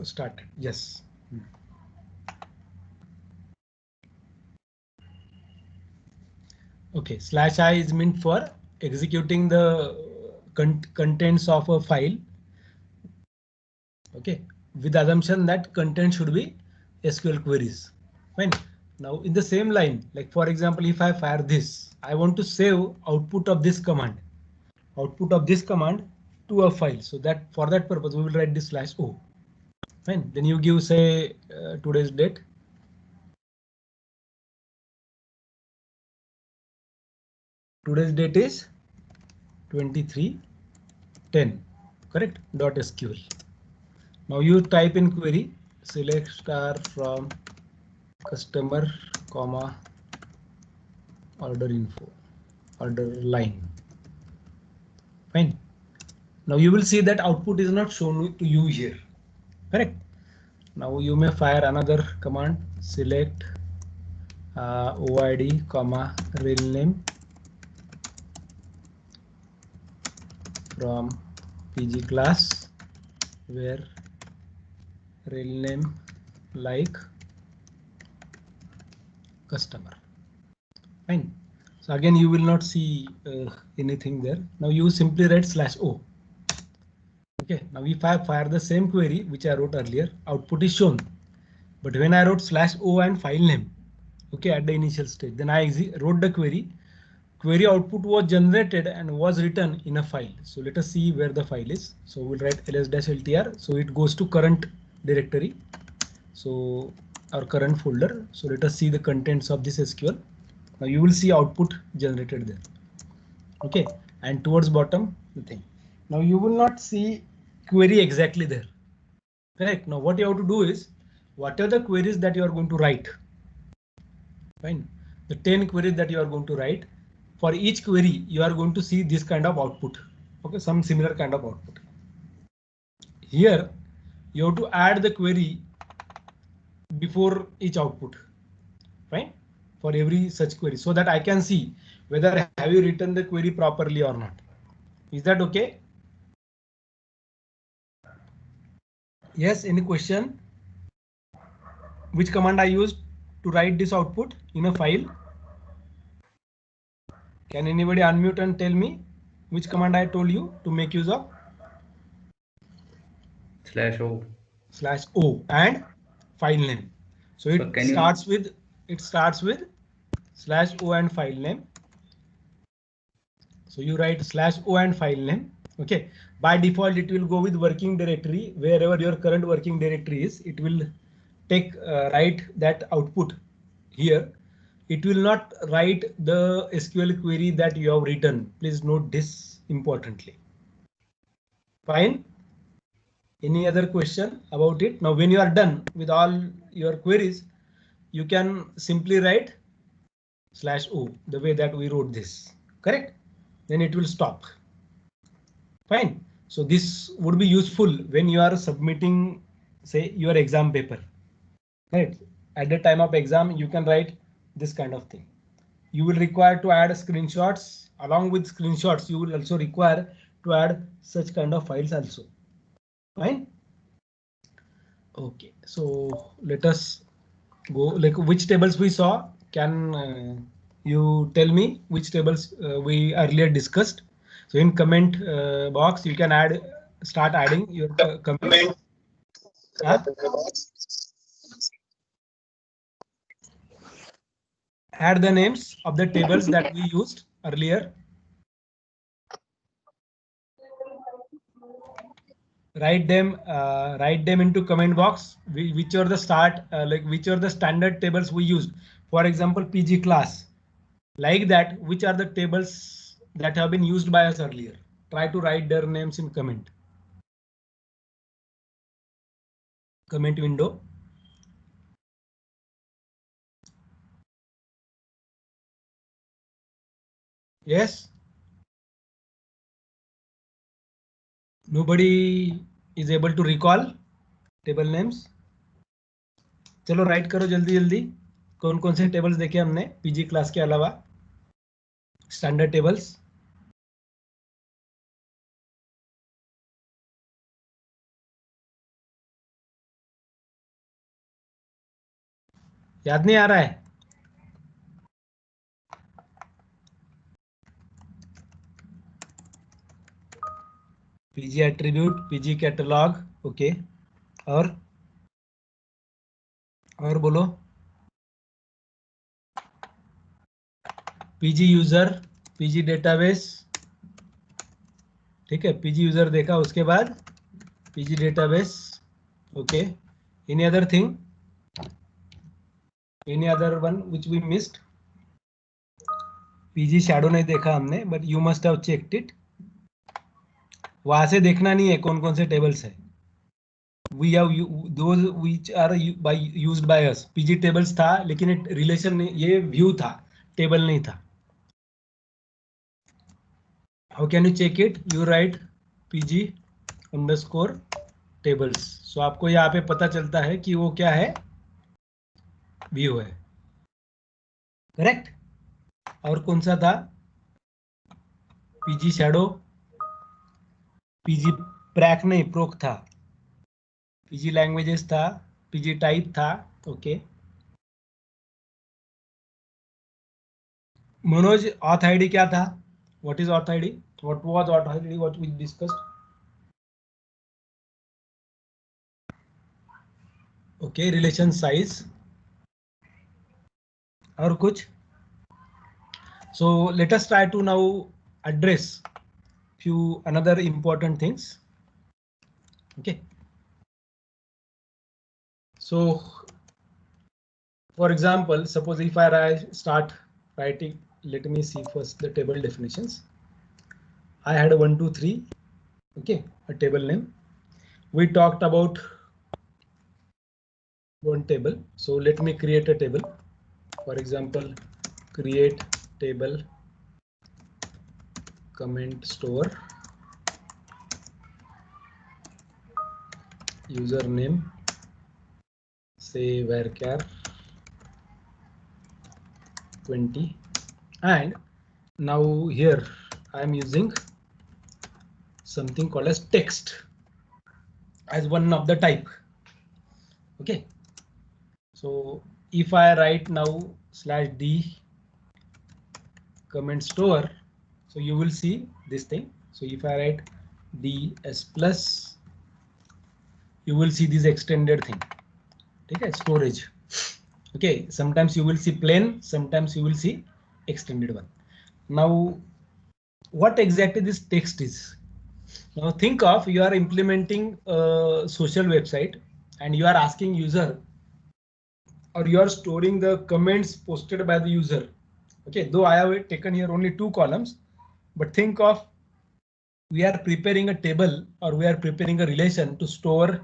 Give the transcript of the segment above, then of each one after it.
started. Yes. Okay, slash I is meant for executing the contents of a file. Okay, with the assumption that content should be SQL queries. Fine. Now in the same line, like for example, if I fire this, I want to save output of this command, to a file. So that for that purpose, we will write this slash O. Fine. Then you give say today's date. Today's date is 23/10, correct? .sql. Now you type in query select star from customer comma order info order line. Fine. Now you will see that output is not shown to you here. Correct. Now you may fire another command select OID comma real name from PG class where real name like customer. Fine. So again you will not see anything there. Now you simply write slash O. Okay, now if I fire the same query which I wrote earlier, output is shown. But when I wrote slash O and file name, okay, at the initial stage, then I wrote the query. Query output was generated and was written in a file. So let us see where the file is. So we'll write ls-ltr. So it goes to current directory. So our current folder. So let us see the contents of this SQL. Now you will see output generated there. Okay, and towards bottom the thing. Now you will not see query exactly there. Correct. Now what you have to do is what are the queries that you are going to write? Fine. The 10 queries that you are going to write. For each query, you are going to see this kind of output. Okay, some similar kind of output. Here, you have to add the query before each output. Right? For every such query, so that I can see whether have you written the query properly or not. Is that okay? Yes, any question? Which command I used to write this output in a file? Can anybody unmute and tell me which command I told you to make use of? Slash O. Slash O and file name. So it starts with slash O and file name. So you write slash O and file name. Okay. By default, it will go with working directory. Wherever your current working directory is, it will take write that output here. It will not write the SQL query that you have written. Please note this importantly. Fine. Any other question about it? Now, when you are done with all your queries, you can simply write slash O the way that we wrote this. Correct? Then it will stop. Fine. So this would be useful when you are submitting, say, your exam paper. Right? At the time of exam, you can write this kind of thing. You will require to add screenshots. Along with screenshots, you will also require to add such kind of files also. Fine. Okay, so let us go like which tables we saw. Can you tell me which tables we earlier discussed? So in comment box, you can start adding your comments. Huh? Add the names of the tables that we used earlier. Write them into comment box. Which are the which are the standard tables we used. For example, PG class. Like that, which are the tables that have been used by us earlier? Try to write their names in comment window. Yes. Nobody is able to recall table names. चलो right करो जल्दी जल्दी. कौन कौन से tables देखे हमने PG class के अलावा स्टैंडर्ड टेबल्स? याद नहीं आ रहा है? PG attribute, PG catalogue, okay. और बोलो। पीजी यूजर, पीजी डेटाबेस, ठीक है, पीजी यूजर देखा, उसके बाद PG database, okay. Any other thing, any other one which we missed? PG shadow नहीं देखा हमने, but you must have checked it. वहां से देखना नहीं है कौन कौन से टेबल्स है। We have those which are by used by us. PG tables था, लेकिन एक रिलेशन नहीं, ये व्यू था, टेबल नहीं था। How can you check it? You write PG underscore tables. So आपको यहाँ पे पता चलता है कि वो क्या है, व्यू है, करेक्ट। और कौन सा था? पीजी शैडो, पीजी प्रैक नहीं, प्रोक था, पीजी लैंग्वेजेस था, पीजी टाइप था, ओके। मनोज, ऑथ आईडी क्या था? What is auth ID? What was auth ID what we discussed? Okay, relation size. और कुछ? So let us try to now address few another important things, okay. So for example, suppose if I start writing, let me see first the table definitions. I had a 1 2 3, okay, a table name. We talked about one table, so let me create a table. For example, create table comment store, username say varchar 20, and now here I am using something called as text as one of the type, okay. So if I write now /d comment store, so you will see this thing. So if I write ds plus, you will see this extended thing, okay, storage, okay. Sometimes you will see plain, sometimes you will see extended one. Now what exactly this text is? Now think of, you are implementing a social website and you are asking user, or you are storing the comments posted by the user, okay. Though I have taken here only 2 columns, but think of, we are preparing a table or we are preparing a relation to store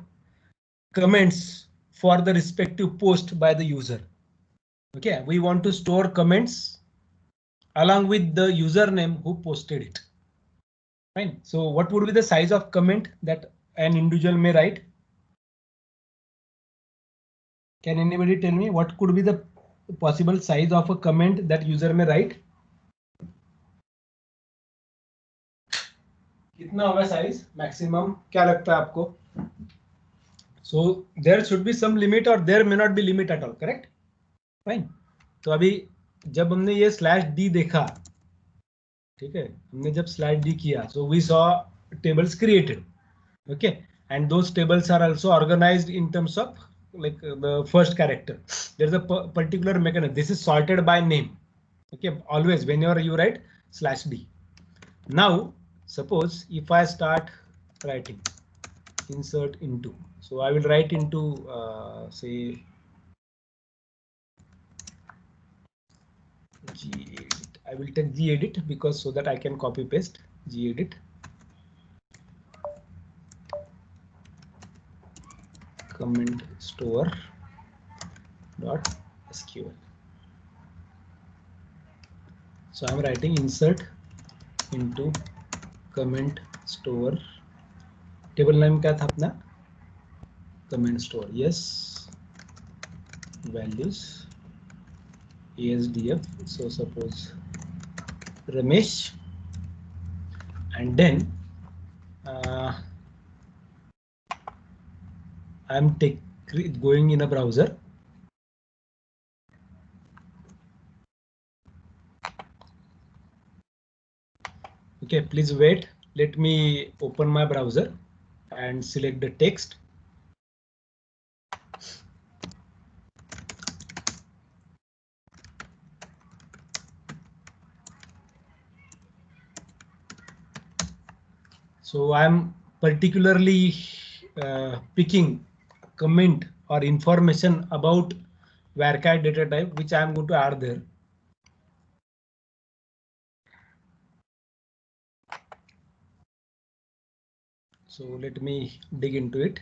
comments for the respective post by the user, okay. We want to store comments along with the username who posted it, fine. So what would be the size of comment that an individual may write? Can anybody tell me what could be the possible size of a comment that user may write? कितना होगा size maximum, क्या लगता है आपको? So there should be some limit or there may not be limit at all, correct? Fine. तो अभी जब हमने ये /d देखा, ठीक है, हमने जब /d किया, so we saw tables created, okay, and those tables are also organized in terms of like the first character. There's a particular mechanism. This is sorted by name, okay, always whenever you write /d. Now suppose if I start writing insert into, so I will write into say gedit. I will take gedit because so that I can copy paste gedit comment store dot sql. So I'm writing insert into comment store. Table name क्या था अपना? Comment store. Yes. Values ASDF. So suppose Ramesh, and then I'm going in a browser. Okay, please wait. Let me open my browser and select the text. So I'm particularly picking comment or information about varchar data type, which I'm going to add there. So let me dig into it.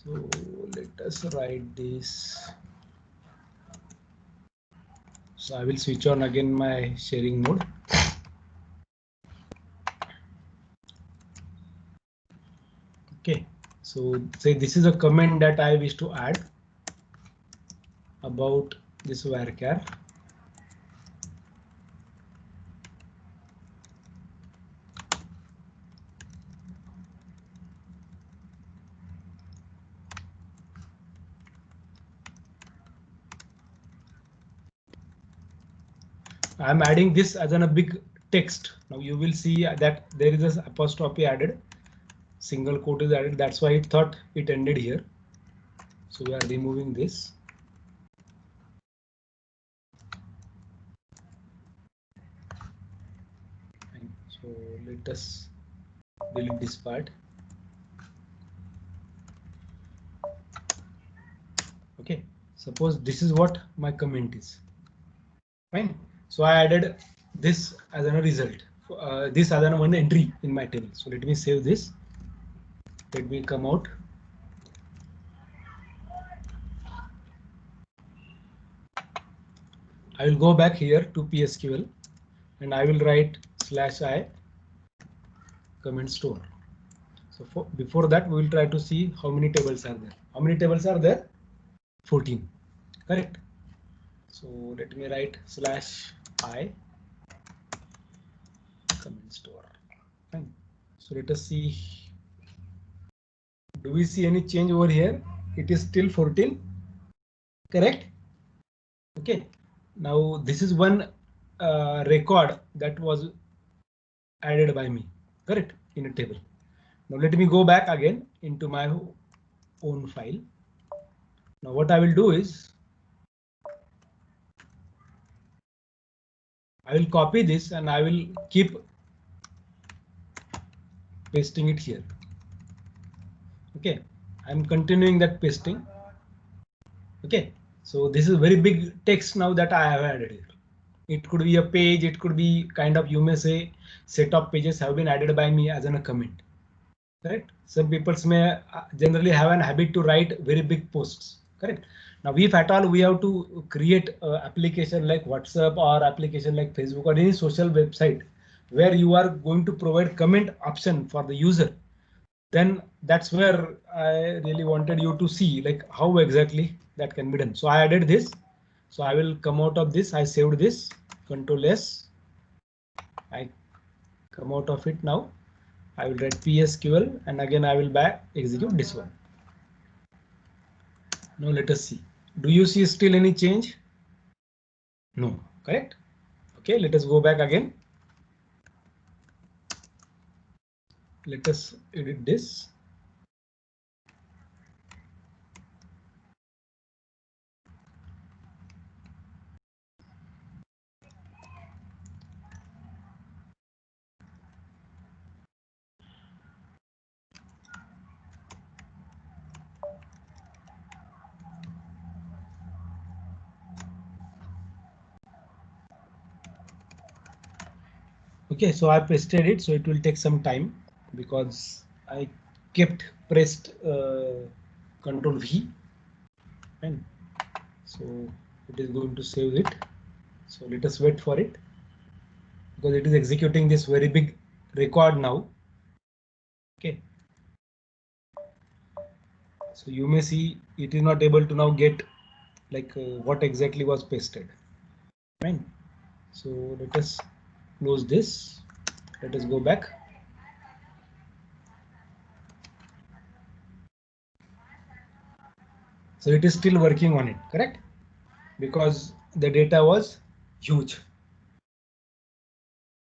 So let us write this. So I will switch on again my sharing mode. Okay, so say this is a comment that I wish to add about this varchar. I'm adding this as a big text. Now you will see that there is an apostrophe added, single quote is added. That's why it thought it ended here. So we are removing this. So let us delete this part. Okay, suppose this is what my comment is. Fine. So I added this as a result. This as one entry in my table. So let me save this. Let me come out. I will go back here to PSQL and I will write /i comment store. So before that, we will try to see how many tables are there. How many tables are there? 14. Correct. So let me write /i comment store. Fine. So let us see. Do we see any change over here? It is still 14. Correct. Okay. Now this is one record that was added by me. Correct. In a table. Now let me go back again into my own file. Now what I will do is I will copy this and I will keep pasting it here. Okay, I'm continuing that pasting. Okay, so this is very big text now that I have added here. It could be a page, it could be kind of, you may say, set of pages have been added by me as a comment. Correct. Some people may generally have an habit to write very big posts. Correct. Now, if at all we have to create an application like WhatsApp or application like Facebook or any social website where you are going to provide comment option for the user, then that's where I really wanted you to see like how exactly that can be done. So I added this. So I will come out of this. I saved this. Control S. I come out of it now. I will write PSQL and again I will back execute this one. Now let us see. Do you see still any change? No, correct? Okay, let us go back again. Let us edit this. Okay, so I pasted it, so it will take some time because I kept pressed Control V. And so it is going to save it. So let us wait for it because it is executing this very big record now. Okay. So you may see it is not able to now get like what exactly was pasted. Fine. So let us close this. Let us go back. So it is still working on it, correct? Because the data was huge.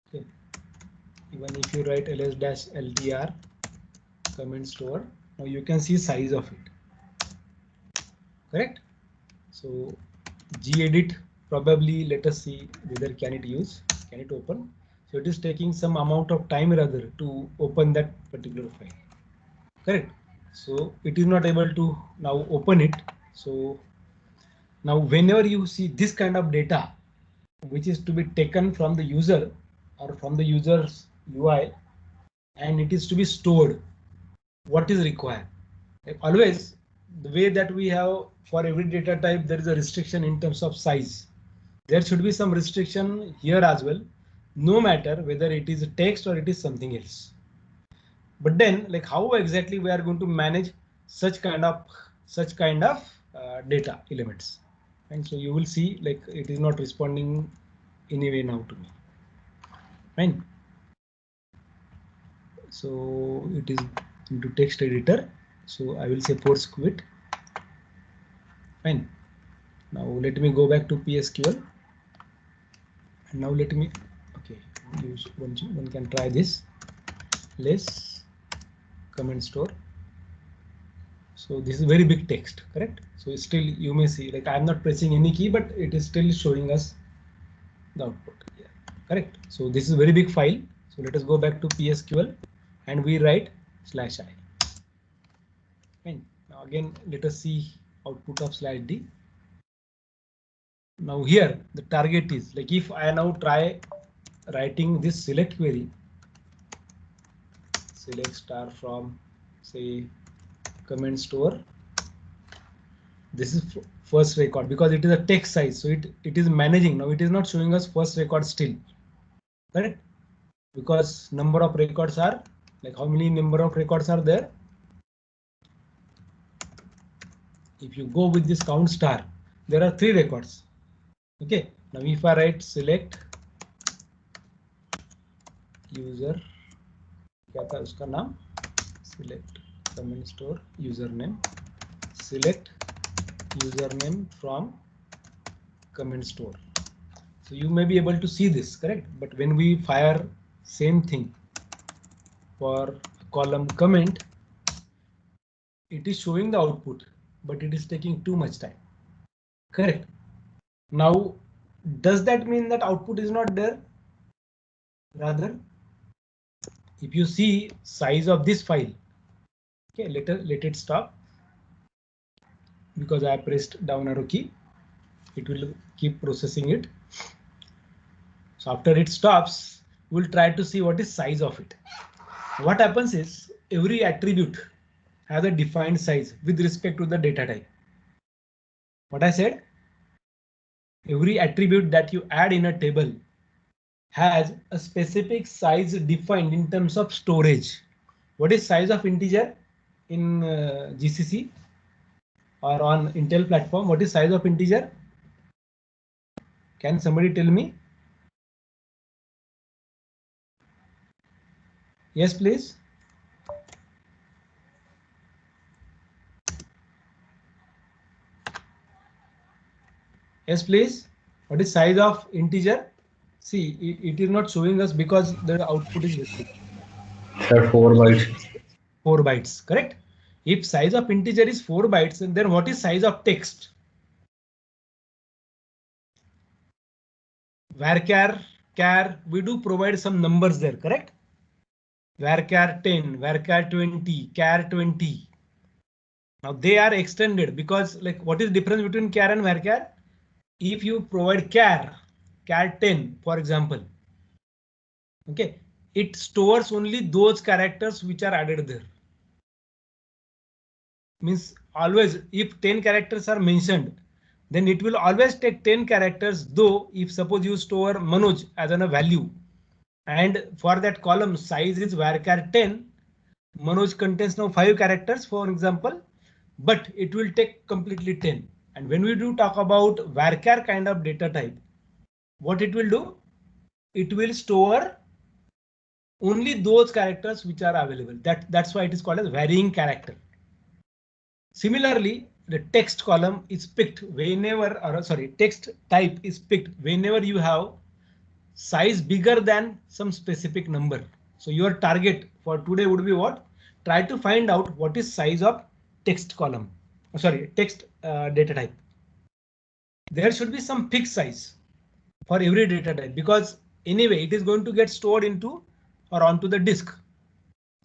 Okay. Even if you write ls-ltr comment store, now you can see size of it, correct? So gedit probably, let us see whether can it open. So it is taking some amount of time rather to open that particular file, correct? So it is not able to now open it. So now whenever you see this kind of data which is to be taken from the user or from the user's UI and it is to be stored, what is required? Like always, the way that we have for every data type, there is a restriction in terms of size. There should be some restriction here as well, no matter whether it is a text or it is something else. But then, like how exactly we are going to manage such kind of data elements? And so you will see like it is not responding anyway now to me. Fine. So it is into text editor. So I will say force quit. Fine. Now let me go back to PSQL. And now let me, okay, use one can try this. Less comment store. So this is very big text, correct? So still you may see like I'm not pressing any key, but it is still showing us the output here, correct? So this is a very big file. So let us go back to PSQL and we write /i. Fine. Now again, let us see output of /d. Now here the target is like if I now try writing this select query, select star from say comment store. This is first record because it is a text size, so it is managing. Now it is not showing us first record still, correct? Because number of records are like how many number of records are there? If you go with this count star, there are 3 records. Okay, now if I write select user, क्या था उसका नाम? Select comment store username, select username from comment store. So you may be able to see this, correct? But when we fire same thing for column comment, it is showing the output, but it is taking too much time, correct? Now, does that mean that output is not there? Rather, if you see size of this file, okay, let it stop because I pressed down arrow key. It will keep processing it. So after it stops, we'll try to see what is size of it. What happens is every attribute has a defined size with respect to the data type. What I said, every attribute that you add in a table has a specific size defined in terms of storage. What is size of integer in GCC or on Intel platform? What is size of integer? Can somebody tell me? Yes, please. Yes, please. What is size of integer? See, it is not showing us because the output is restricted. Sir, 4 bytes. 4 bytes, correct? If size of integer is 4 bytes, then what is size of text? Varchar, char, we do provide some numbers there, correct? Varchar 10, varchar 20, char 20. Now they are extended because like what is the difference between char and varchar? If you provide char 10, for example, okay, it stores only those characters which are added there. Means always if 10 characters are mentioned, then it will always take 10 characters, though if suppose you store Manoj as a value and for that column size is varchar 10, Manoj contains now 5 characters, for example, but it will take completely 10. And when we do talk about varchar kind of data type, what it will do? it will store only those characters which are available. That's why it is called as varying character. Similarly, the text column is picked whenever, or sorry, text type is picked whenever you have size bigger than some specific number. So your target for today would be what? Try to find out what is size of text column. Sorry, text data type. There should be some fixed size for every data type, because anyway it is going to get stored into or onto the disk.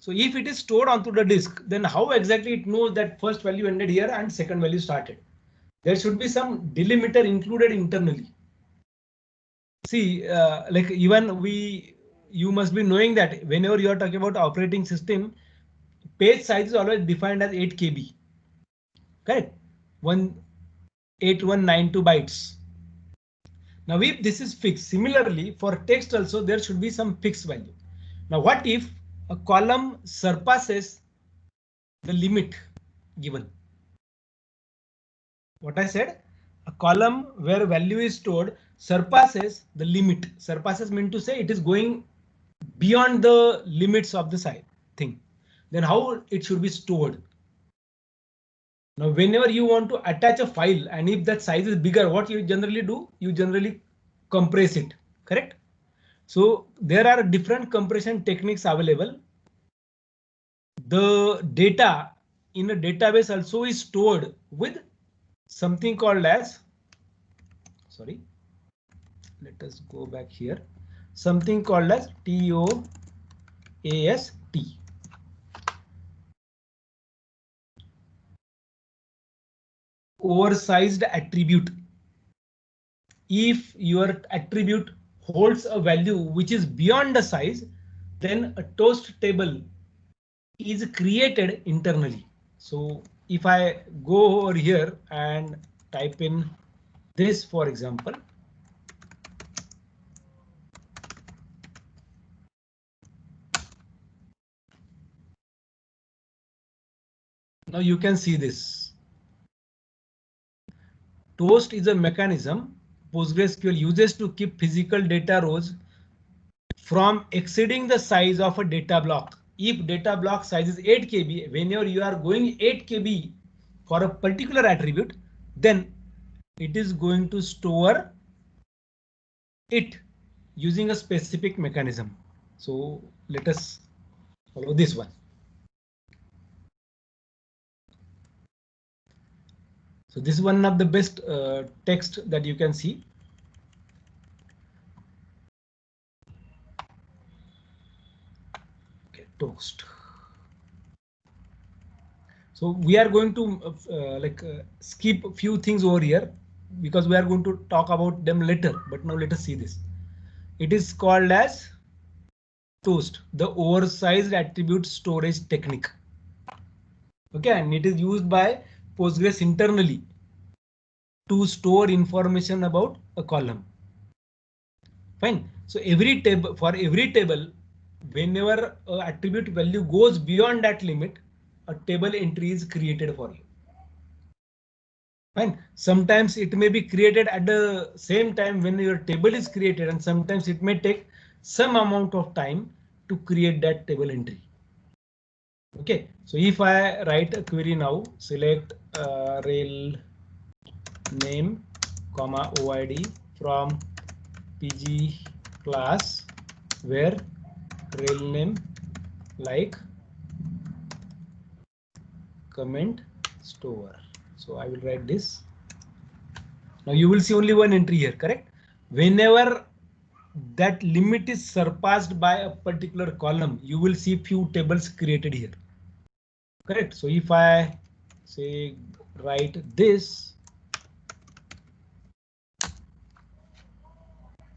So if it is stored onto the disk, then how exactly it knows that first value ended here and second value started? There should be some delimiter included internally. See, like even you must be knowing that whenever you are talking about operating system, page size is always defined as 8 KB. Correct? 8192 bytes. Now, if this is fixed, similarly for text also there should be some fixed value. Now, what if a column surpasses the limit given? What I said, a column where value is stored surpasses the limit. Surpasses mean to say it is going beyond the limits of the size thing. Then how it should be stored? Now, whenever you want to attach a file and if that size is bigger, what you generally do? You generally compress it, correct? So there are different compression techniques available. The data in a database also is stored with something called as, sorry, let us go back here, something called as TOAST. Oversized attribute. If your attribute holds a value which is beyond the size, then a toast table is created internally. So if I go over here and type in this, for example, now you can see this. Toast is a mechanism PostgreSQL uses to keep physical data rows from exceeding the size of a data block. If data block size is 8 KB, whenever you are going 8 KB for a particular attribute, then it is going to store it using a specific mechanism. So let us follow this one. So this is one of the best text that you can see. Okay, toast. So we are going to skip a few things over here because we are going to talk about them later. But now let us see this. It is called as toast, the oversized attribute storage technique. Okay, and it is used by Postgres internally to store information about a column. Fine. So every table, for every table, whenever attribute value goes beyond that limit, a table entry is created for you. Fine. Sometimes it may be created at the same time when your table is created, and sometimes it may take some amount of time to create that table entry. Okay, so if I write a query now, select rel name, comma OID from PG class where rel name like comment store. So I will write this. Now you will see only one entry here, correct? Whenever that limit is surpassed by a particular column, you will see few tables created here. Correct. So if I say write this,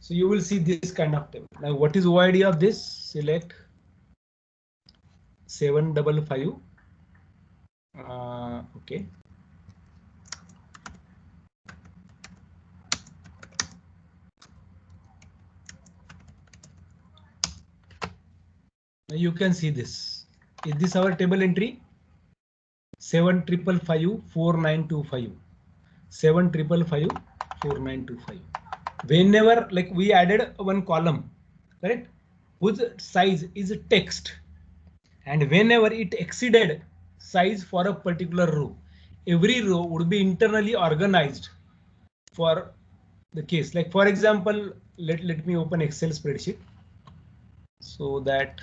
so you will see this kind of table. Now what is OID of this? Select 755. Okay. Now you can see this. Is this our table entry? 7554925. 7554925. Whenever like we added one column, correct, whose size is text, and whenever it exceeded size for a particular row, every row would be internally organized for the case. Like for example, let me open Excel spreadsheet so that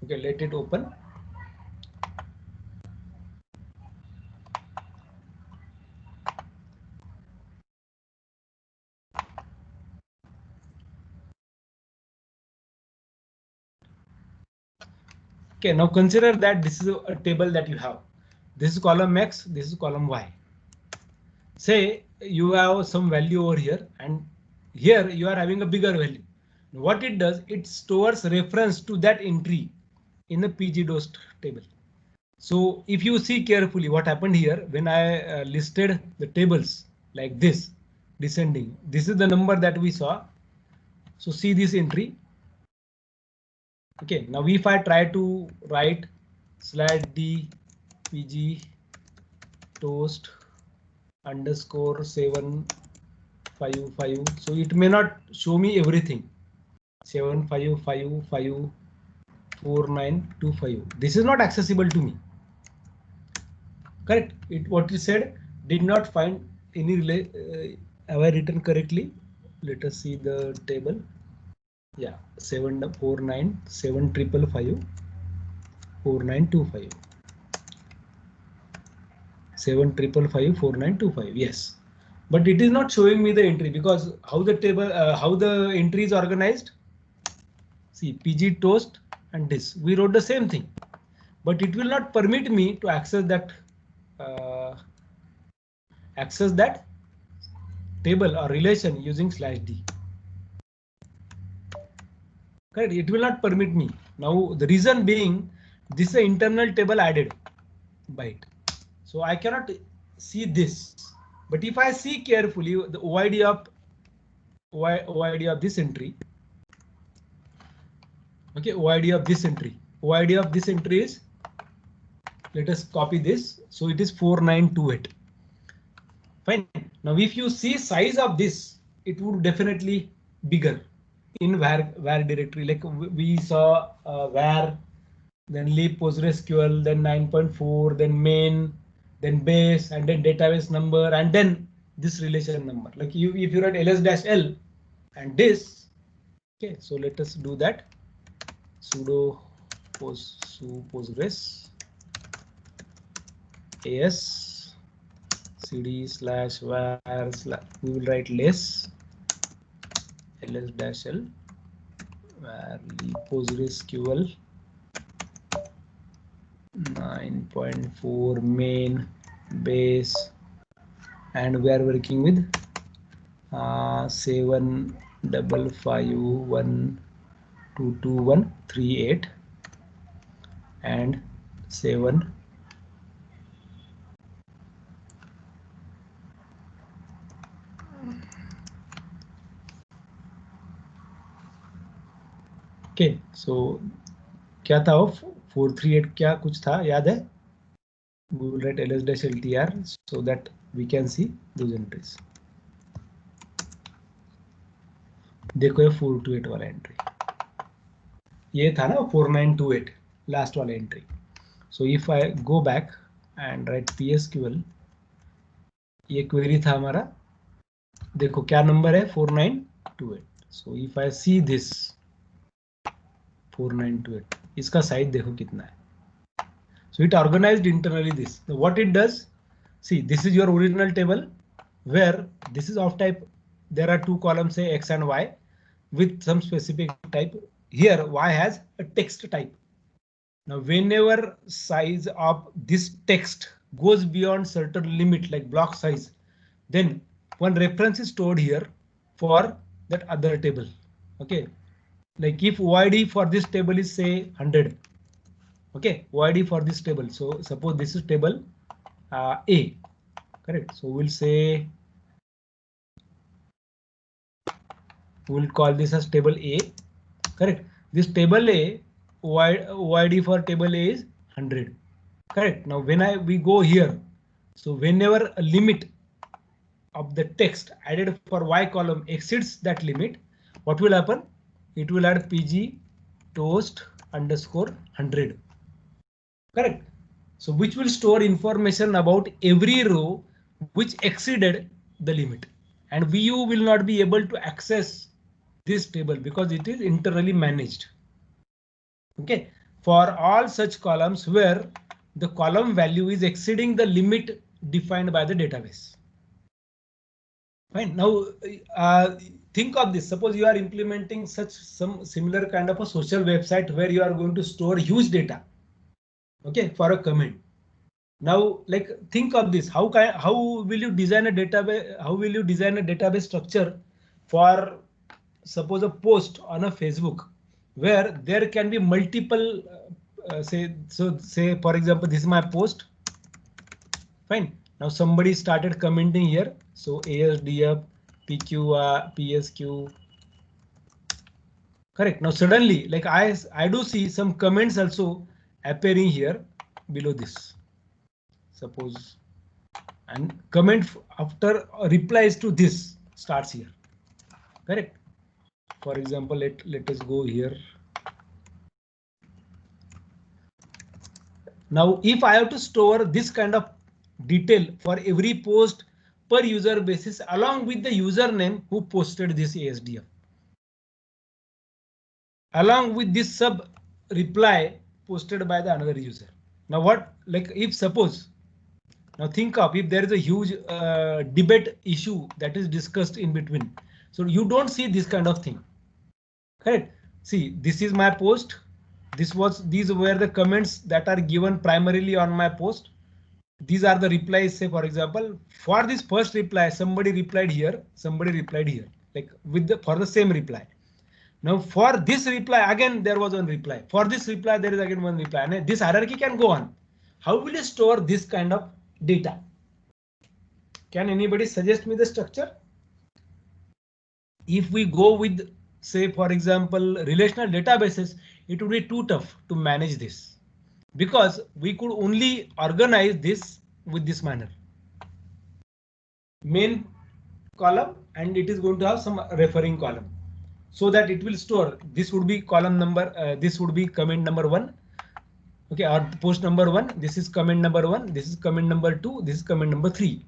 okay, let it open. Okay, now consider that this is a table that you have. This is column X, this is column Y. Say you have some value over here and here you are having a bigger value. What it does, it stores reference to that entry in the pgdost table. So if you see carefully what happened here, when I listed the tables like this, descending, this is the number that we saw. So see this entry. Okay, now if I try to write /d pg toast underscore 755, so it may not show me everything. 7554925. This is not accessible to me. Correct. What you said did not find any have I written correctly? Let us see the table. Yeah, 749 755 4925. 755 4925. Yes, but it is not showing me the entry because how the table how the entry is organized. See pg toast and this we wrote the same thing, but it will not permit me to access that table or relation using /d. Correct. It will not permit me. Now the reason being this is an internal table added by it, so I cannot see this. But if I see carefully the OID of this entry, okay, OID of this entry is, let us copy this. So it is 4928. Fine. Now if you see size of this, it would definitely bigger in var directory. Like we saw var, then lib PostgreSQL, then 9.4, then main, then base, and then database number, and then this relation number. Like if you write ls-l and this, okay, so let us do that. Sudo postgres as cd/var/ we will write less ls-l var PostgreSQL 9.4 main base, and we are working with 755122138 and 7. Okay, so क्या था 438 क्या कुछ था याद है? We will write ls-ltr so that we can see those entries. देखो ये 428 वाला एंट्री, ये था ना 4928 लास्ट वाला entry. So if I go back and write psql, ये क्वेरी था हमारा, देखो क्या नंबर है 4928. So if I see this 4928, इसका साइज देखो कितना है. So it organized internally this. Now what it does, see this is your original table where this is of type, there are two columns say X and Y with some specific type. Here Y has a text type. Now whenever size of this text goes beyond certain limit like block size, then one reference is stored here for that other table. Okay, like if OID for this table is say 100. Okay, OID for this table. So suppose this is table A, correct? So we'll say, we'll call this as table A, correct? This table A, OID for table A is 100, correct? Now when we go here, So whenever a limit of the text added for y column exceeds that limit, what will happen? It will add pg toast underscore 100. Correct. So which will store information about every row which exceeded the limit, and VU will not be able to access this table because it is internally managed. Okay, for all such columns where the column value is exceeding the limit defined by the database. Fine. Now think of this. Suppose you are implementing some similar kind of a social website where you are going to store huge data. Okay, for a comment. Now, like think of this. How will you design a database? How will you design a database structure for suppose a post on a Facebook where there can be multiple say for example this is my post. Fine. Now somebody started commenting here. So ASDF, PQ, PSQ. Correct. Now suddenly like I do see some comments also appearing here below this. Suppose and comment after replies to this starts here. Correct. For example, let us go here. Now if I have to store this kind of detail for every post per user basis along with the username who posted this ASDF, along with this sub reply posted by the another user. Now what, like if suppose, now think of if there is a huge debate issue that is discussed in between. So you don't see this kind of thing. Correct. See, this is my post. These were the comments that are given primarily on my post. These are the replies. Say for example, for this first reply, somebody replied here, somebody replied here, like for the same reply. Now for this reply again there was one reply. For this reply there is again one reply, and this hierarchy can go on. How will you store this kind of data? Can anybody suggest me the structure? If we go with say for example relational databases, it would be too tough to manage this because we could only organize this with this manner. Main column and it is going to have some referring column so that it will store. This would be column number. This would be comment number 1. Okay, or post number 1. This is comment number 1. This is comment number 2. This is comment number 3.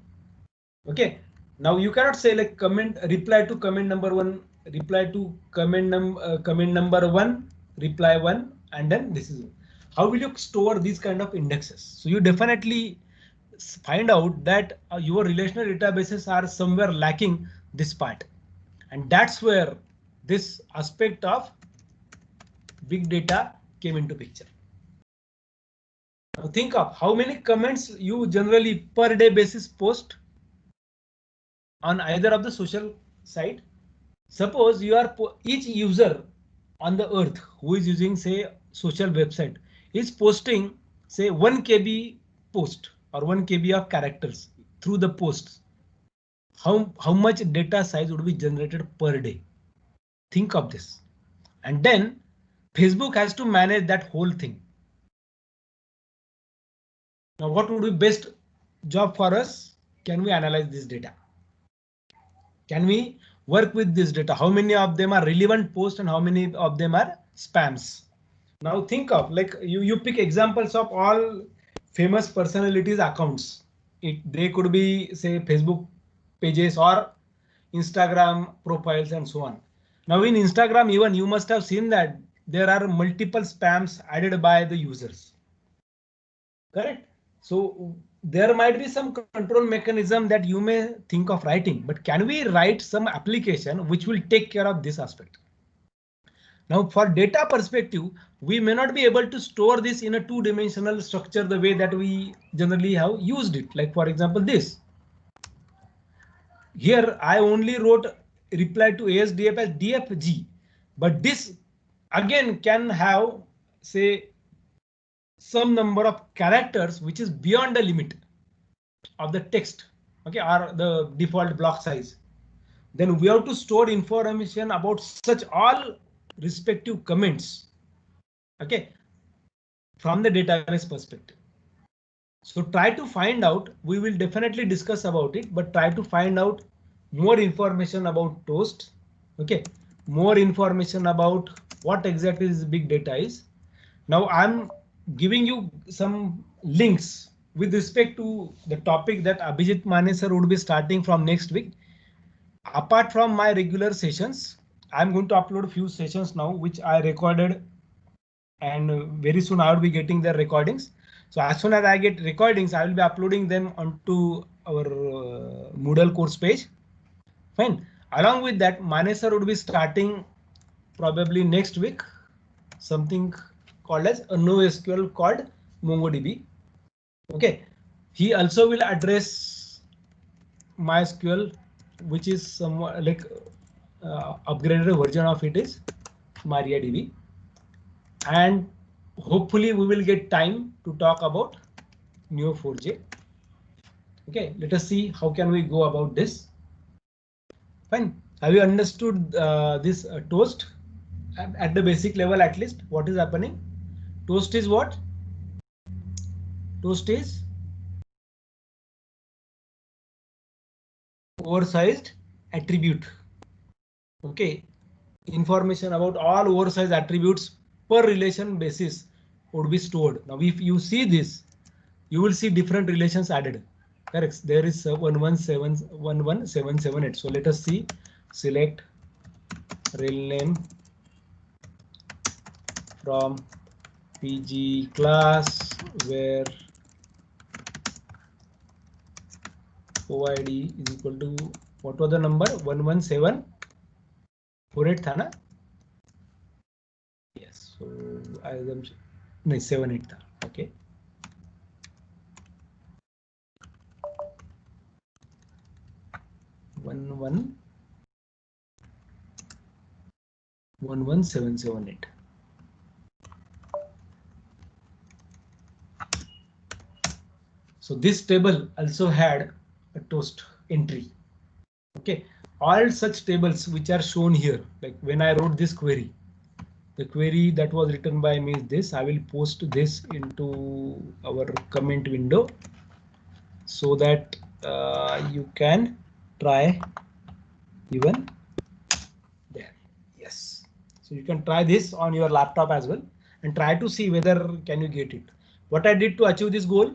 Okay. Now you cannot say like comment reply to comment number 1, reply to comment number 1, reply 1, and then this is. How will you store these kind of indexes? So you definitely find out that your relational databases are somewhere lacking this part, and that's where this aspect of big data came into picture. Now think of how many comments you generally per day basis post on either of the social site. Suppose you are each user on the earth who is using say social website is posting say 1 KB post or 1 KB of characters through the posts. How much data size would be generated per day? Think of this. And then Facebook has to manage that whole thing. Now what would be best job for us? Can we analyze this data? Can we work with this data? How many of them are relevant posts and how many of them are spams? Now think of like you pick examples of all famous personalities accounts. They could be say Facebook pages or Instagram profiles and so on. Now in Instagram even you must have seen that there are multiple spams added by the users. Correct. So there might be some control mechanism that you may think of writing, but can we write some application which will take care of this aspect? Now for data perspective, we may not be able to store this in a two-dimensional structure the way that we generally have used it. Like for example, this. Here I only wrote reply to ASDF as DFG, but this again can have say some number of characters which is beyond the limit of the text, okay, or the default block size. Then we have to store information about such all respective comments, okay, from the database perspective. So try to find out, we will definitely discuss about it, but try to find out more information about Toast. Okay, more information about what exactly this big data is. Now I'm giving you some links with respect to the topic that Abhijit Mane sir would be starting from next week. Apart from my regular sessions, I'm going to upload a few sessions now, which I recorded, and very soon I will be getting their recordings. So as soon as I get recordings, I will be uploading them onto our Moodle course page. Fine. Along with that, Mane sir would be starting probably next week something called as a NoSQL called MongoDB. Okay. He also will address MySQL, which is somewhat like upgraded version of it is MariaDB. And hopefully we will get time to talk about Neo4j. Okay, let us see how can we go about this. Fine. Have you understood this Toast at the basic level at least? What is happening? Toast is what? Toast is oversized attribute. Okay, information about all oversized attributes per relation basis would be stored. Now, if you see this, you will see different relations added. Correct. There is 11778. So let us see. Select rel name from PG class where OID is equal to what was the number 11748 था ना? Yes. So I am no 78 था. Okay. One 11778. So this table also had a Toast entry. Okay, all such tables which are shown here, like when I wrote this query, the query that was written by me is this. I will post this into our comment window so that you can try even there. Yes, so you can try this on your laptop as well and try to see whether can you get it. What I did to achieve this goal,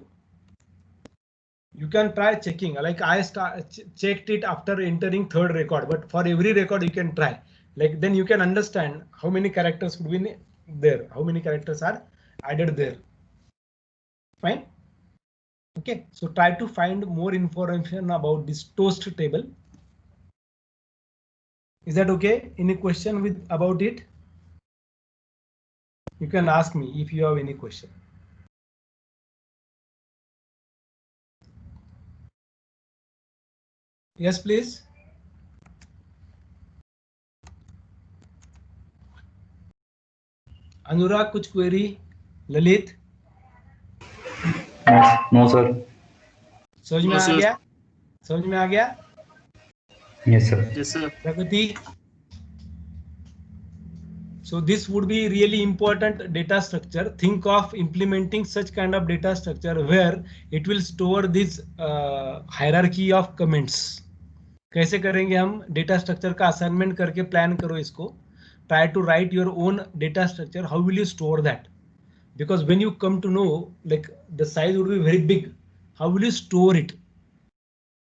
you can try checking, like I checked it after entering third record, but for every record you can try, like then you can understand how many characters would be there, how many characters are added there. Fine. Okay, so try to find more information about this Toast table. Is that okay? Any question with about it? You can ask me if you have any question. Yes, please. Anurag, कुछ query? Lalit? No, sir. समझ में आ गया? समझ में आ गया? Yes, sir. Yes, sir. Pragati? So this would be really important data structure. Think of implementing such kind of data structure where it will store this hierarchy of comments. कैसे करेंगे हम data structure का assignment करके plan करो इसको. Try to write your own data structure. How will you store that? Because when you come to know, like the size would be very big. How will you store it?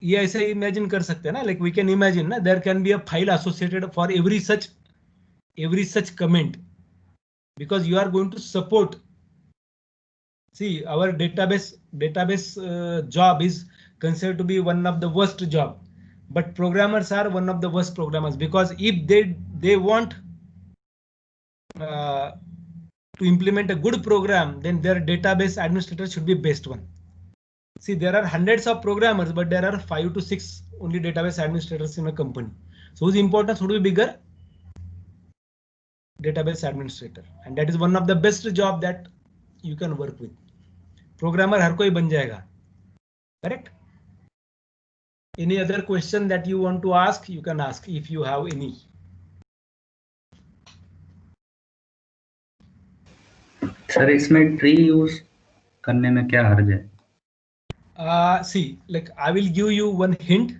ये ऐसे imagine कर सकते हैं ना? Like we can imagine ना, there can be a file associated for every such comment, because you are going to support. See, our database job is considered to be one of the worst job, but programmers are one of the worst programmers, because if they want to implement a good program, then their database administrator should be best one. See, there are hundreds of programmers, but there are 5 to 6 only database administrators in a company. So whose importance would be bigger? Database administrator, and that is one of the best job that you can work with. Programmer हर कोई बन जाएगा. Correct? Any other question that you want to ask, you can ask if you have any. Sir इसमें tree use करने में क्या हर्ज है? See, like I will give you one hint.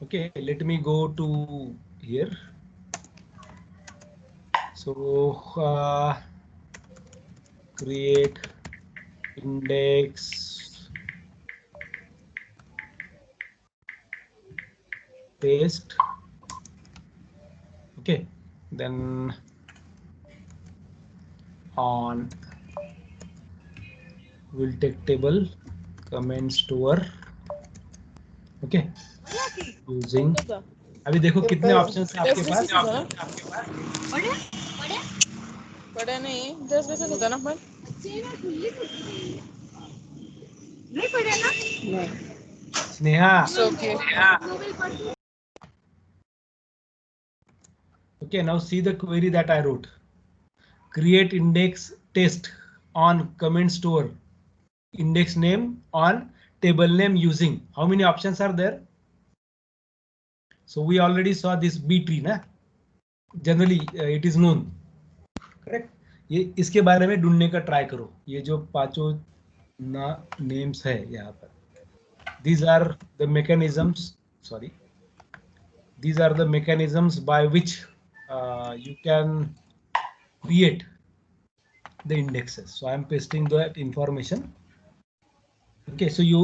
Okay, let me go to here. So create index paste. Okay, then on will take table comment store. Okay, using अभी देखो कितने options हैं आपके पास. पढ़ा नहीं 10 बजे होता ना पर नहीं पढ़ा ना नहीं Sneha. Okay Okay, now see the query that I wrote. Create index test on comment store. Index name on table name using. How many options are there? So we already saw this B tree, na? Generally it is known. Correct? ये इसके बारे में ढूंढने का try करो. ये जो पांचों नेम्स है यहाँ पर. These are the mechanisms. Sorry. These are the mechanisms by which you can create the indexes. So I am pasting that information. Okay, so you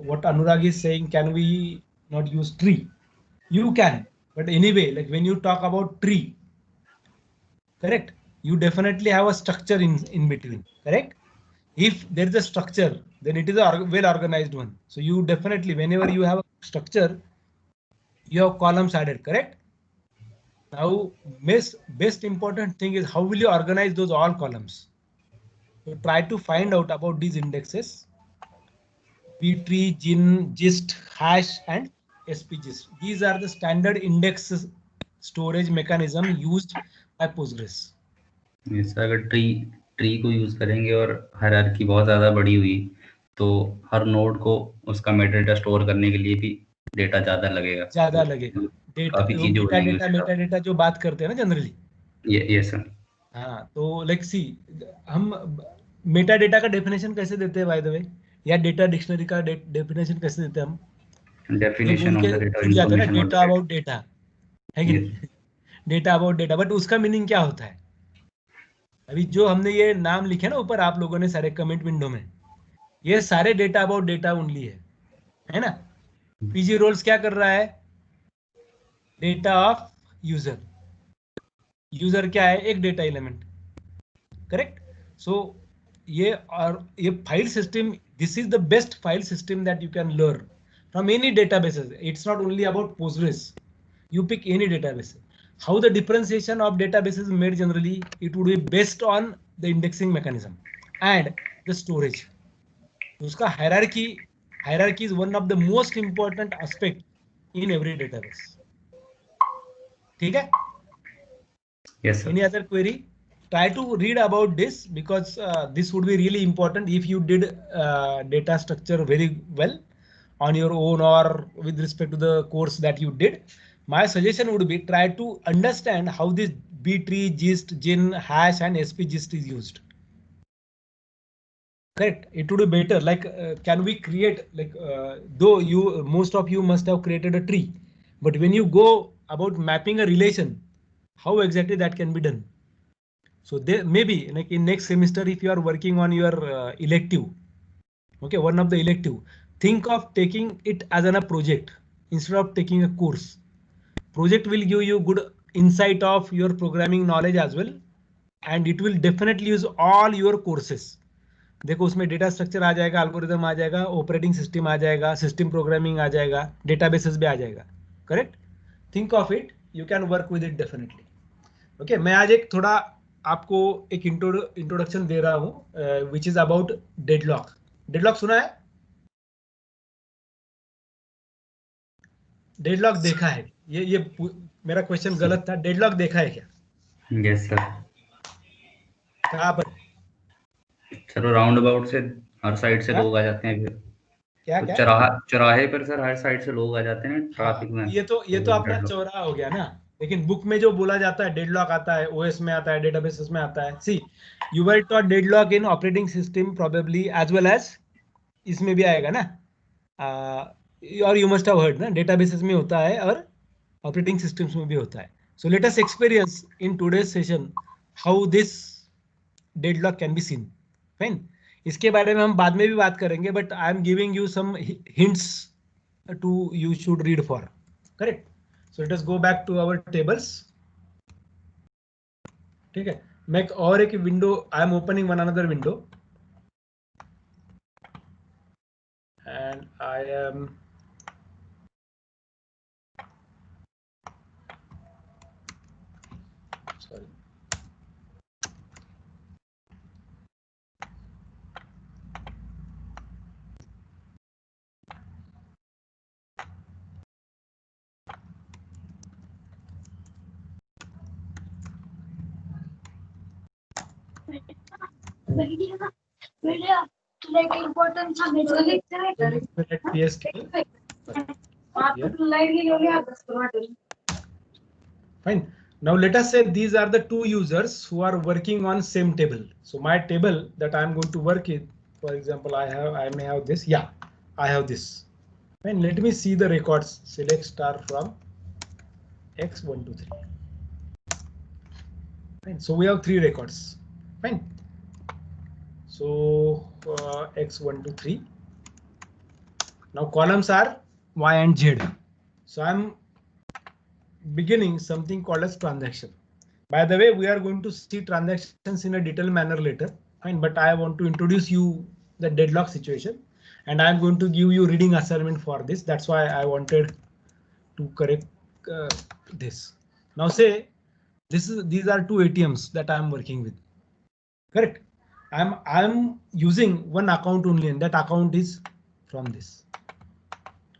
what Anurag is saying, can we not use tree? You can, but anyway, like when you talk about tree, correct, you definitely have a structure in between, correct? If there is a structure, then it is a well organized one. So you definitely, whenever you have a structure, you have columns added, correct? Now best important thing is how will you organize those all columns? So try to find out about these indexes. B-tree, GIN, GIST, hash, and SPGIST. These are the standard index storage mechanism used by Postgres. yes, अगर tree को use करेंगे और hierarchy बहुत ज्यादा बड़ी हुई तो हर node को उसका मेटाडेटा स्टोर करने के लिए भी डेटा ज्यादा लगेगा. काफी चीजें हो जाएंगी. मेटाडेटा जो बात करते हैं ना जनरली. ये सर. हाँ, तो लाइक सी, हम मेटाडेटा का डेफिनेशन कैसे देते हैं बाय द वे, या डेटा डिक्शनरी का डेफिनेशन कैसे देते हैं हम? Definition of the data, information data about data है कि डेटा अबाउट डेटा. बट उसका मीनिंग क्या होता है? अभी जो हमने ये नाम लिखे ना ऊपर आप लोगों ने सारे कमेंट विंडो में, ये सारे डेटा अबाउट डेटा ओनली है ना? पीजी रोल्स क्या कर रहा है? Data of user. यूजर क्या है? एक डेटा एलिमेंट, करेक्ट? सो ये file system, this is the best file system that you can learn from any databases. It's not only about Postgres. You pick any database. How the differentiation of databases is made generally, it would be based on the indexing mechanism and the storage. उसका hierarchy is one of the most important aspect in every database. ठीक है? Yes, sir. Any other query? Try to read about this because this would be really important if you did data structure very well on your own or with respect to the course that you did. My suggestion would be try to understand how this B-tree, GIST, GIN, hash, and SPGIST is used. Correct. It would be better. Like, can we create, like, though most of you must have created a tree, but when you go about mapping a relation, how exactly that can be done? So there maybe like in next semester, if you are working on your elective, okay, one of the elective, think of taking it as a project instead of taking a course. Project will give you good insight of your programming knowledge as well, and it will definitely use all your courses. देखो उसमें data structure आ जाएगा, algorithm आ जाएगा, operating system आ जाएगा, system programming आ जाएगा, databases भी आ जाएगा. Correct? Think of it, you can work with it definitely. Okay, मैं आज एक थोड़ा आपको एक इंट्रोडक्शन दे रहा हूं which is about deadlock. Deadlock सुना है? डेडलॉक देखा है? ये मेरा क्वेश्चन गलत था. डेडलॉक देखा है क्या? Yes sir. कहाँ पर? चलो राउंड अबाउट से हर साइड से लोग आ जाते हैं. फिर क्या चौराहे पर सर हर साइड से लोग आ जाते हैं ट्रैफिक में. ये तो अपना चौराहा हो गया ना. लेकिन बुक में जो बोला जाता है डेडलॉक आता है, ओएस में आता है, डेटाबेसेस में आता है. See, you will taught deadlock in operating system probably as well as इसमें भी आएगा ना, और यू मस्ट हैव हर्ड ना, डेटाबेसेस में होता है और ऑपरेटिंग सिस्टम्स में भी होता है. So let us experience in today's session how this deadlock can be seen. Fine. इसके बारे में हम बाद में भी बात करेंगे, but I am giving you some hints to you should read for. Correct. So let us go back to our tables. ठीक है. मैं एक और एक window, I am opening one another window and I am sorry. Fine. Now let us say these are the two users who are working on same table. So my table that I am going to work in, for example, I may have this. Yeah, I have this. Fine. Let me see the records. Select star from X1 to 3. Fine. So we have 3 records. Fine. So X1 to 3. Now columns are Y and Z. So I'm beginning something called as transaction. By the way, we are going to see transactions in a detailed manner later. Fine, but I want to introduce you the deadlock situation, and I'm going to give you reading assignment for this. That's why I wanted to correct this. Now say these are 2 ATMs that I'm working with. Correct. I'm using one account only, and that account is from this.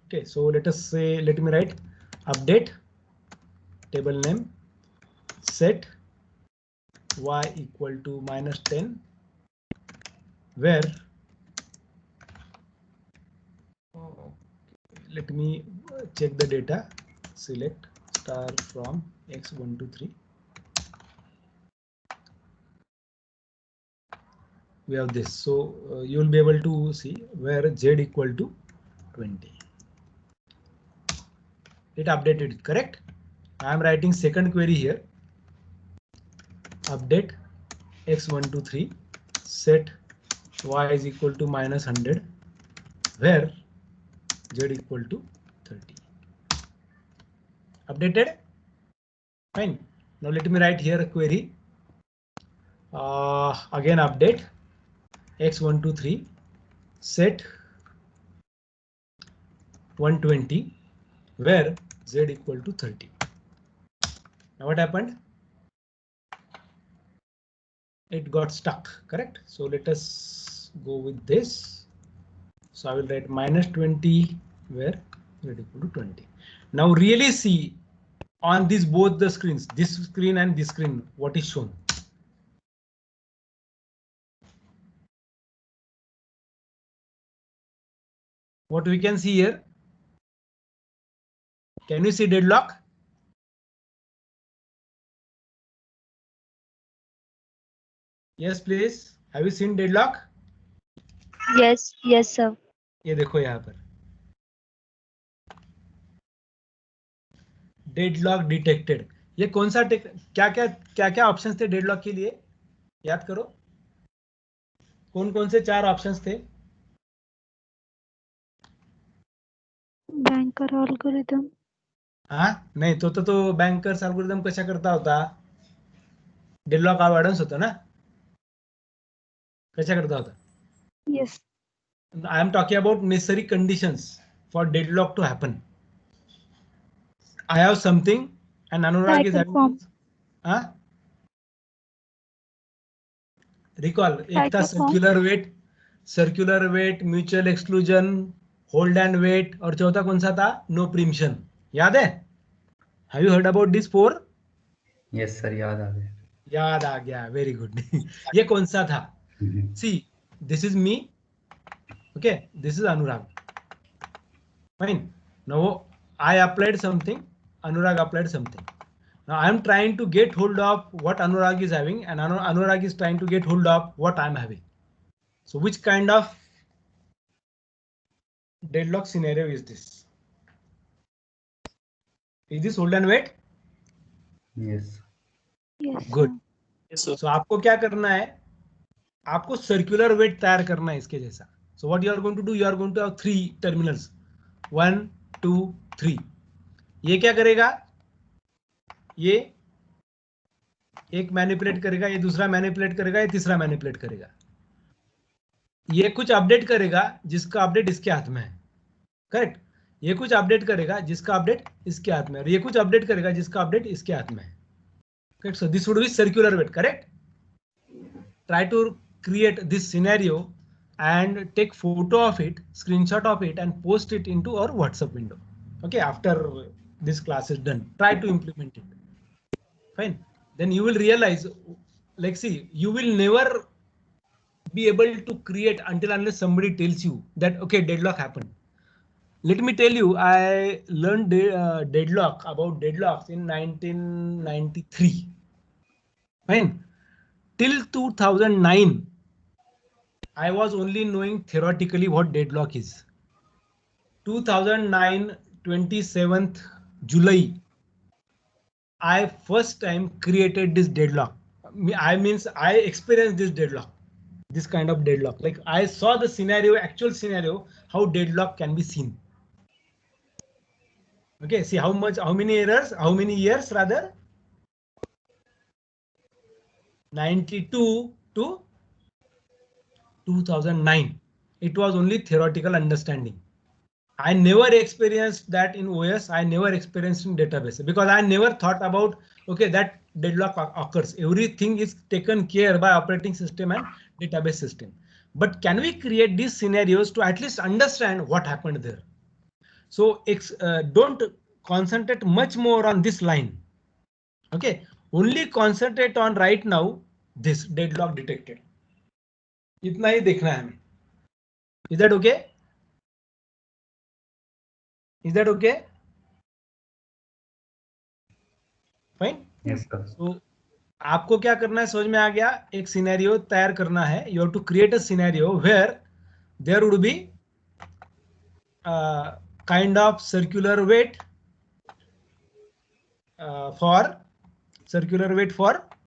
Okay, so let me write update table name set y equal to -10, where let me check the data. Select star from X1 to 3. We have this, so you will be able to see where Z equal to 20. It updated it, correct? I am writing second query here. Update X1 to 3 set y is equal to -100, where Z equal to 30. Updated. Fine. Now let me write here a query. Again update X1 to 3 set 120, where Z equal to 30. Now what happened? It got stuck, correct? So let us go with this. So I will write -20 where Z equal to 20. Now really see on these both the screens, this screen and this screen, what is shown. What we can see here. Can you see deadlock? Yes, please. Have you seen deadlock? Yes, yes, sir. ये देखो यहाँ पर deadlock detected. ये कौन सा क्या options थे deadlock के लिए? याद करो. कौन कौन से 4 ऑप्शंस थे? Banker algorithm. हाँ नाही तो बँकर्स अल्गोरिदम कशा करता होता? डेडलॉक अवॉइडन्स होता ना? कशा करता होता? Yes. I am talking about necessary conditions for deadlock to happen. I have something and Anurag is having form. Recall, एक था circular weight, mutual exclusion, hold and wait, और चौथा कौन सा था? No preemption. याद है? Have you heard about this 4? Yes sir, याद आ गया. याद आ गया. Very good. ये कौन सा था? See, this is me. Okay, this is Anurag. Fine. Now I applied something, Anurag applied something. Now I am trying to get hold of what Anurag is having, and Anurag is trying to get hold of what I am having. So which kind of deadlock scenario is this. Is this hold and wait? Yes. Yes, Good. sir. Yes, sir. So आपको क्या करना है? आपको circular wait तैयार करना है इसके जैसा. So what you are going to do? You are going to have 3 terminals. 1, 2, 3. ये क्या करेगा? ये एक मैनिपुलेट करेगा, ये दूसरा मैनिपुलेट करेगा, ये तीसरा मैनिपुलेट करेगा. ये कुछ अपडेट करेगा जिसका अपडेट इसके हाथ में है. करेक्ट. ये कुछ अपडेट करेगा जिसका अपडेट इसके हाथ में है, और ये कुछ अपडेट करेगा जिसका अपडेट इसके हाथ में है. Correct. So this would be circular wait. Correct. Try to create this scenario and take photo of it, screenshot of it, and post it into our WhatsApp window. Okay, after this class is done, try to implement it. Fine. Then you will realize, like, see, you will never be able to create until unless somebody tells you that okay, deadlock happened. Let me tell you, I learned deadlock about deadlocks in 1993. Fine. Till 2009, I was only knowing theoretically what deadlock is. 2009, 27th July, I first time created this deadlock. I means I experienced this deadlock, this kind of deadlock. Like I saw the scenario, actual scenario, how deadlock can be seen. Okay, see how many errors, how many years rather? 92 to 2009. It was only theoretical understanding. I never experienced that in OS. I never experienced in database because I never thought about, okay, that deadlock occurs. Everything is taken care by operating system and database system. But can we create these scenarios to at least understand what happened there? So don't concentrate much more on this line. Okay, only concentrate on right now this deadlock detected. इतना ही देखना है हमें. Is that okay? Is that okay? Fine. Yes, sir. So आपको क्या करना है समझ में आ गया. एक सिनेरियो तैयार करना है. You have to create a scenario where there would be kind of circular weight for